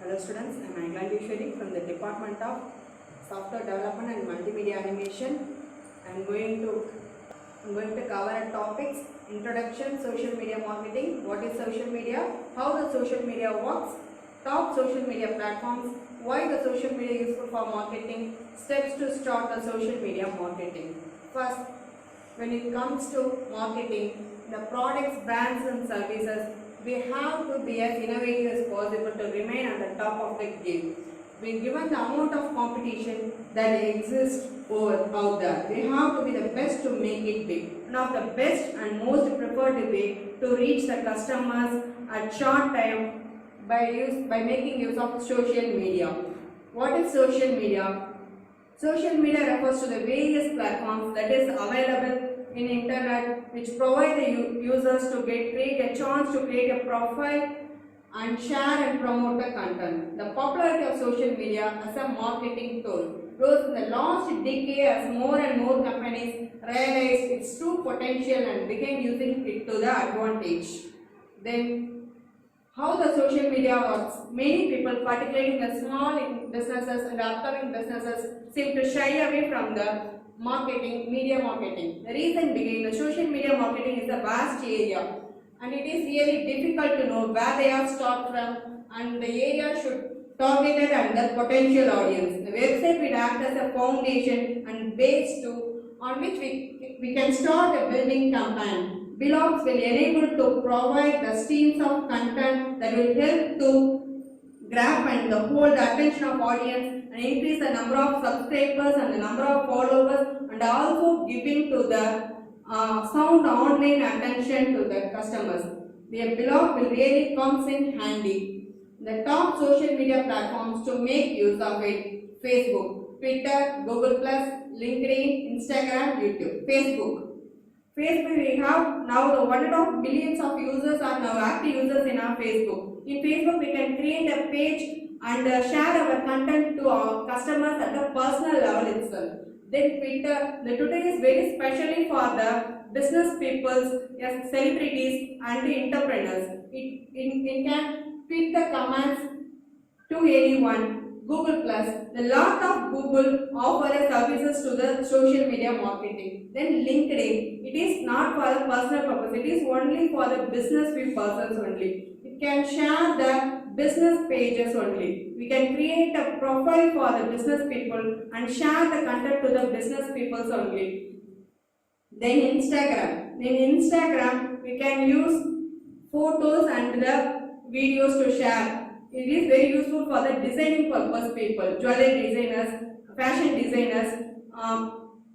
Hello students, I am Aiglandeshwari from the Department of Software Development and Multimedia Animation. I am going to cover topics: introduction, social media marketing, what is social media, how the social media works, top social media platforms, why the social media is useful for marketing, steps to start the social media marketing. First, when it comes to marketing, the products, brands and services, we have to be as innovative as possible to remain at the top of the game. When given the amount of competition that exists out there, we have to be the best to make it big. One of the best and most preferred way to reach the customers at short time by making use of social media. What is social media? Social media refers to the various platforms that is available in internet which provide the users to create a chance to create a profile and share and promote the content. The popularity of social media as a marketing tool rose in the last decade as more and more companies realized its true potential and began using it to the advantage. Then, how the social media works. Many people, particularly the small businesses and upcoming businesses, seem to shy away from the media marketing. The reason being the social media marketing is a vast area and it is really difficult to know where they are start from, and the area should target it and the potential audience. The website will act as a foundation and base on which we can start a building campaign. Blogs will enable to provide the streams of content that will help to grab and hold the attention of audience and increase the number of subscribers and the number of followers, and also giving to the sound online attention to the customers. The blog will really comes in handy. The top social media platforms to make use of it: Facebook, Twitter, Google+, LinkedIn, Instagram, YouTube. Facebook, we have now the 1.5 billions of users are now active users in our Facebook. In Facebook, we can create a page and share our content to our customers at a personal level itself. Then Twitter is very specially for the business people, yes, celebrities and the entrepreneurs. It can tweet the commands to anyone. Google+, the lot of Google offers services to the social media marketing. Then LinkedIn, it is not for the personal purpose, it is only for the business persons only. It can share the business pages only. We can create a profile for the business people and share the content to the business people only. Then Instagram. In Instagram, we can use photos and the videos to share. It is very useful for the designing purpose people, jewelry designers, fashion designers,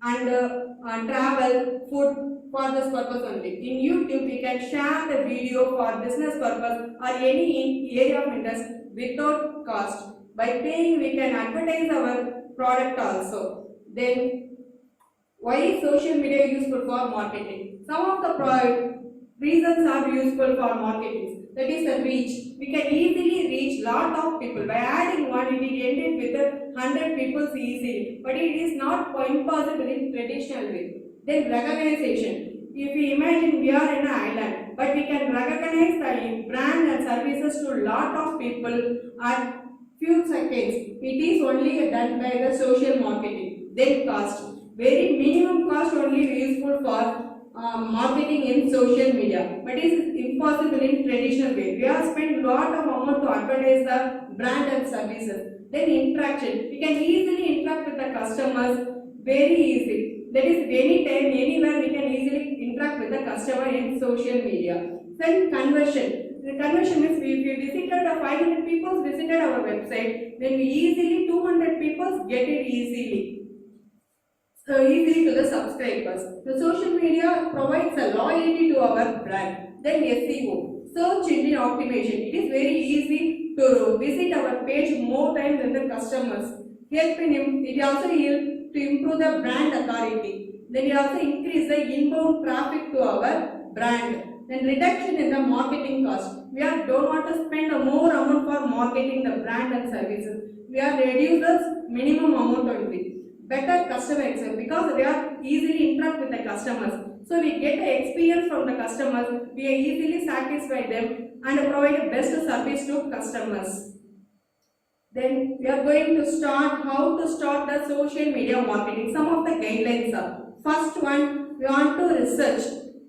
and travel, food, for this purpose only. In YouTube, we can share the video for business purpose or any area of interest without cost. By paying, we can advertise our product also. Then, why is social media useful for marketing? Some of the reasons are useful for marketing. That is the reach. We can easily reach lot of people. By adding one, it is ended with 100 people easily. But it is not impossible in traditional way. Then recognition. If we imagine we are in an island, but we can recognize the brand and services to lot of people at few seconds. It is only done by the social marketing. Then cost. Very minimum cost only useful for marketing in social media, but it is impossible in traditional way. We have spent lot of amount to advertise the brand and services. Then interaction, we can easily interact with the customers very easy. That is, anytime, anywhere we can easily interact with the customer in social media. Then conversion. The conversion means if we visited 500 people visited our website, then we easily 200 people get it easily. So easily to the subscribers. The social media provides a loyalty to our brand. Then SEO, search engine optimization. It is very easy to visit our page more times than the customers. It also helps to improve the brand authority. Then it also increase the inbound traffic to our brand. Then reduction in the marketing cost. We don't want to spend a more amount for marketing the brand and services. We are reduce the minimum amount only. Better customer experience because we are easily interact with the customers. So we get the experience from the customers. We are easily satisfy them and provide the best service to customers. Then we are going to start how to start the social media marketing. Some of the guidelines are, first one, we want to research.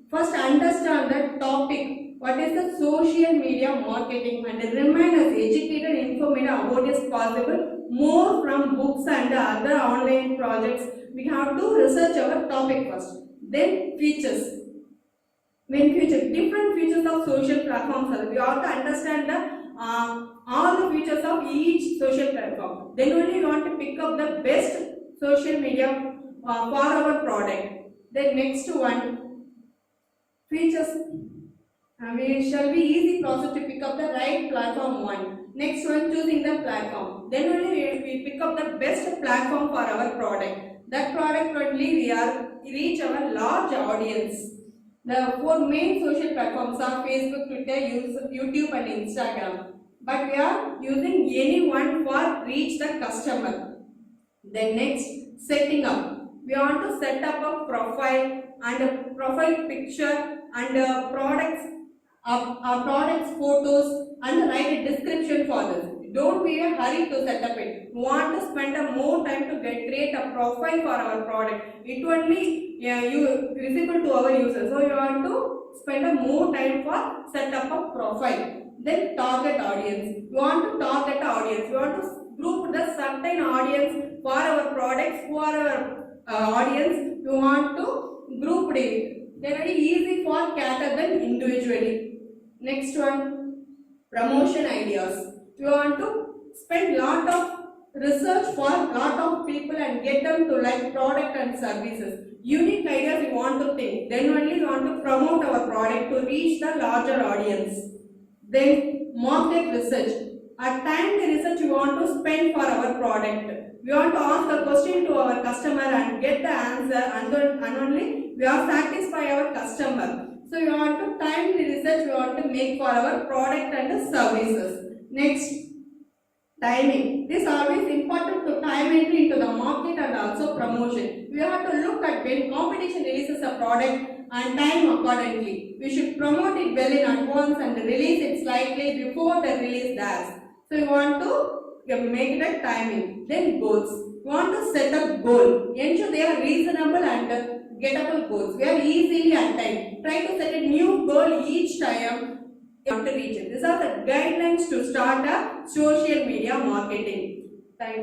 First understand the topic. What is the social media marketing, and remain as educated and informative about as possible. More from books and other online projects. We have to research our topic first. Then features. Main feature, different features of social platforms are. We have to understand the all the features of each social platform. Then only we want to pick up the best social media for our product. Then next one, features. We shall be easy process to pick up the right platform one. Next one, choosing the platform. Then only we pick up the best platform for our product. That product only we are reach our large audience. The four main social platforms are Facebook, Twitter, YouTube and Instagram. But we are using any one for reach the customer. Then next, setting up. We want to set up a profile and a profile picture and products photos and write a description for this. Don't be in a hurry to set up it. We want to spend a more time to create a profile for our product. It only visible to our users. So you want to spend a more time for set up a profile. Then target audience. We want to target audience. We want to group the certain audience for our products. Who are our audience? We want to group it. They are very easy for cater them individually. Next one, promotion ideas. We want to spend lot of research for lot of people and get them to like product and services. Unique ideas we want to think. Then only we want to promote our product to reach the larger audience. Then market research. At time the research we want to spend for our product. We want to ask a question to our customer and get the answer, and only we are satisfy our customer. So we want to timely research we want to make for our product and services. Next, timing. This is always important to time entry into the market and also promotion. We have to look at when competition releases a product and time accordingly. We should promote it well in advance and release it slightly before the release does. So we want to make that timing. Then goals. We want to set up goal. Ensure they are reasonable and gettable goals. We are easily attained. Try to set a new goal each time you want to reach it. These are the guidelines to start a social media marketing. Thank you.